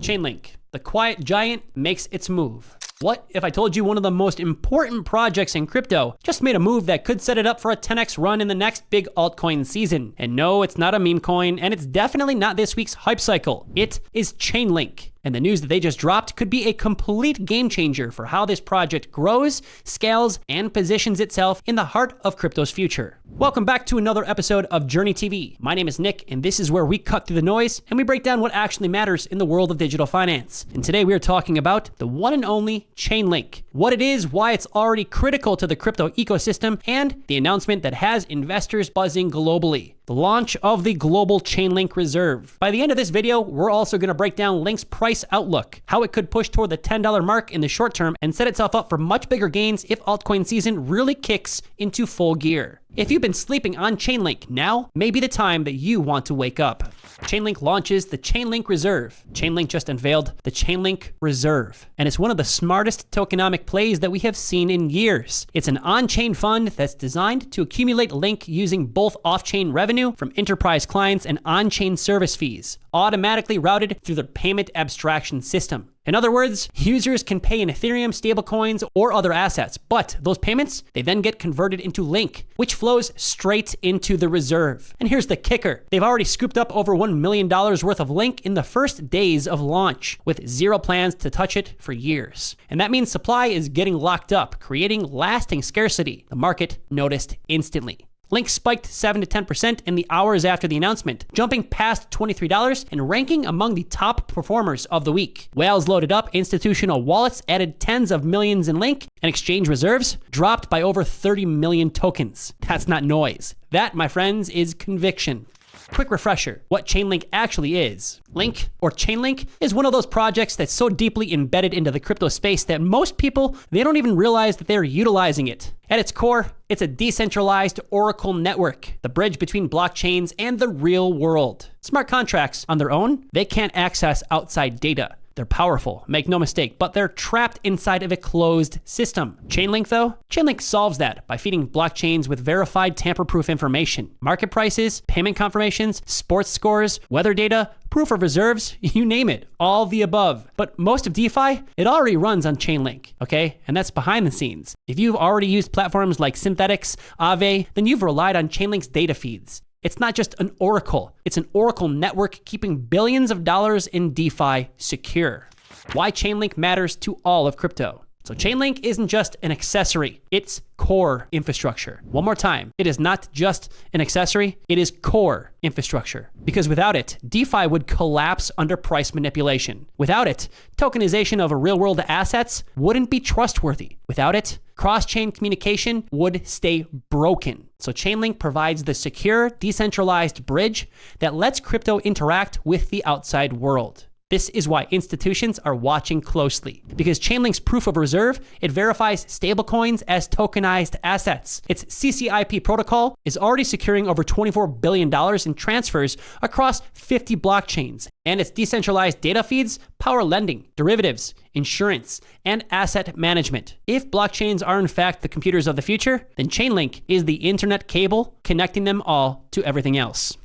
Chainlink, the quiet giant, makes its move. What if I told you one of the most important projects in crypto just made a move that could set it up for a 10x run in the next big altcoin season? And no, it's not a meme coin, and it's definitely not this week's hype cycle. It is Chainlink. And the news that they just dropped could be a complete game changer for how this project grows, scales, and positions itself in the heart of crypto's future. Welcome back to another episode of JRNY TV. My name is Nick, and this is where we cut through the noise and we break down what actually matters in the world of digital finance. And today we are talking about the one and only Chainlink, what it is, why it's already critical to the crypto ecosystem, and the announcement that has investors buzzing globally. The launch of the global Chainlink Reserve. By the end of this video, we're also going to break down Link's price outlook, how it could push toward the $10 mark in the short term and set itself up for much bigger gains if altcoin season really kicks into full gear. If you've been sleeping on Chainlink, now may be the time that you want to wake up. Chainlink launches the Chainlink Reserve. Chainlink just unveiled the Chainlink Reserve, and it's one of the smartest tokenomic plays that we have seen in years. It's an on-chain fund that's designed to accumulate Link using both off-chain revenue from enterprise clients and on-chain service fees, automatically routed through the payment abstraction system. In other words, users can pay in Ethereum, stablecoins, or other assets, but those payments, they then get converted into Link, which flows straight into the reserve. And here's the kicker. They've already scooped up over $1 million worth of Link in the first days of launch, with zero plans to touch it for years. And that means supply is getting locked up, creating lasting scarcity. The market noticed instantly. Link spiked 7 to 10% in the hours after the announcement, jumping past $23 and ranking among the top performers of the week. Whales loaded up, institutional wallets added tens of millions in Link, and exchange reserves dropped by over 30 million tokens. That's not noise. That, my friends, is conviction. Quick refresher, what Chainlink actually is. Link, or Chainlink, is one of those projects that's so deeply embedded into the crypto space that most people, they don't even realize that they're utilizing it. At its core, it's a decentralized oracle network, the bridge between blockchains and the real world. Smart contracts on their own, they can't access outside data. They're powerful, make no mistake, but they're trapped inside of a closed system. Chainlink, though? Chainlink solves that by feeding blockchains with verified tamper-proof information. Market prices, payment confirmations, sports scores, weather data, proof of reserves, you name it, all the above. But most of DeFi, it already runs on Chainlink, okay? And that's behind the scenes. If you've already used platforms like Synthetics, Aave, then you've relied on Chainlink's data feeds. It's not just an oracle, it's an oracle network keeping billions of dollars in DeFi secure. Why Chainlink matters to all of crypto. So Chainlink isn't just an accessory, it's core infrastructure. One more time, it is not just an accessory, it is core infrastructure. Because without it, DeFi would collapse under price manipulation. Without it, tokenization of real-world assets wouldn't be trustworthy. Without it, cross-chain communication would stay broken. So Chainlink provides the secure, decentralized bridge that lets crypto interact with the outside world. This is why institutions are watching closely, because Chainlink's proof of reserve, it verifies stablecoins as tokenized assets. Its CCIP protocol is already securing over $24 billion in transfers across 50 blockchains, and its decentralized data feeds power lending, derivatives, insurance, and asset management. If blockchains are in fact the computers of the future, then Chainlink is the internet cable connecting them all to everything else.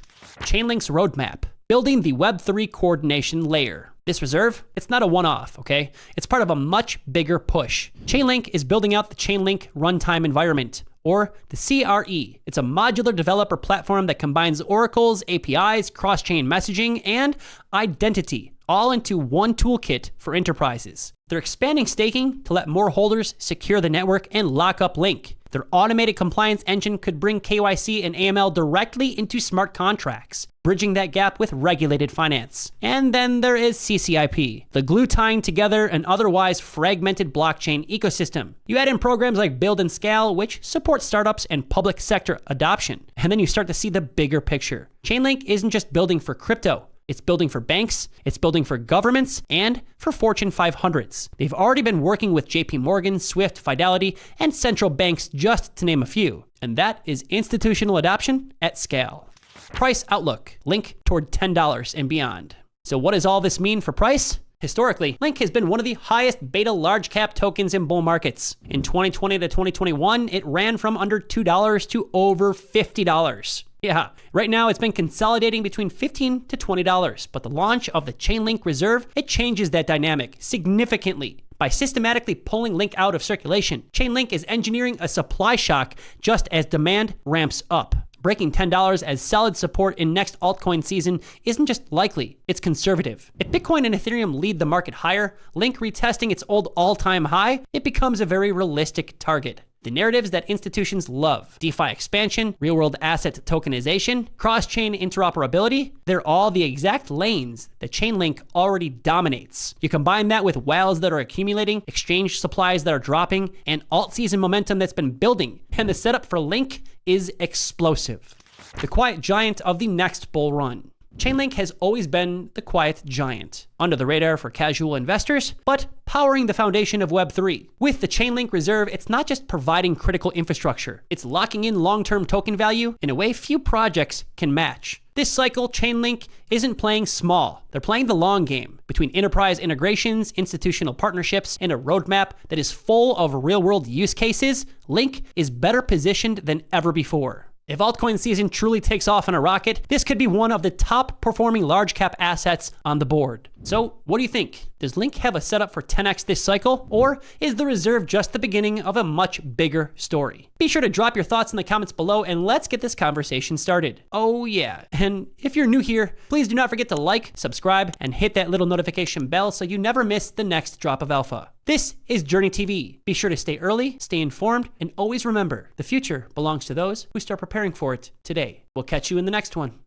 Chainlink's roadmap. Building the Web3 coordination layer. This reserve, it's not a one-off, okay? It's part of a much bigger push. Chainlink is building out the Chainlink Runtime Environment, or the CRE. It's a modular developer platform that combines oracles, APIs, cross-chain messaging, and identity, all into one toolkit for enterprises. They're expanding staking to let more holders secure the network and lock up Link. Their automated compliance engine could bring KYC and AML directly into smart contracts, bridging that gap with regulated finance. And then there is CCIP, the glue tying together an otherwise fragmented blockchain ecosystem. You add in programs like Build and Scale, which support startups and public sector adoption. And then you start to see the bigger picture. Chainlink isn't just building for crypto. It's building for banks, it's building for governments, and for Fortune 500s. They've already been working with JP Morgan, Swift, Fidelity, and central banks, just to name a few. And that is institutional adoption at scale. Price outlook, Link toward $10 and beyond. So what does all this mean for price? Historically, Link has been one of the highest beta large cap tokens in bull markets. In 2020 to 2021, it ran from under $2 to over $50. Yeah, right now it's been consolidating between $15 to $20, but the launch of the Chainlink Reserve, it changes that dynamic significantly. By systematically pulling Link out of circulation, Chainlink is engineering a supply shock just as demand ramps up. Breaking $10 as solid support in next altcoin season isn't just likely, it's conservative. If Bitcoin and Ethereum lead the market higher, Link retesting its old all-time high, it becomes a very realistic target. The narratives that institutions love, DeFi expansion, real-world asset tokenization, cross-chain interoperability, they're all the exact lanes that Chainlink already dominates. You combine that with whales that are accumulating, exchange supplies that are dropping, and alt-season momentum that's been building, and the setup for Link is explosive. The quiet giant of the next bull run. Chainlink has always been the quiet giant, under the radar for casual investors, but powering the foundation of Web3. With the Chainlink Reserve, it's not just providing critical infrastructure, it's locking in long-term token value in a way few projects can match. This cycle, Chainlink isn't playing small. They're playing the long game. Between enterprise integrations, institutional partnerships, and a roadmap that is full of real-world use cases, Link is better positioned than ever before. If altcoin season truly takes off in a rocket, this could be one of the top performing large cap assets on the board. So what do you think? Does Link have a setup for 10x this cycle? Or is the reserve just the beginning of a much bigger story? Be sure to drop your thoughts in the comments below and let's get this conversation started. Oh yeah, and if you're new here, please do not forget to like, subscribe, and hit that little notification bell so you never miss the next drop of alpha. This is JRNY TV. Be sure to stay early, stay informed, and always remember, the future belongs to those who start preparing for it today. We'll catch you in the next one.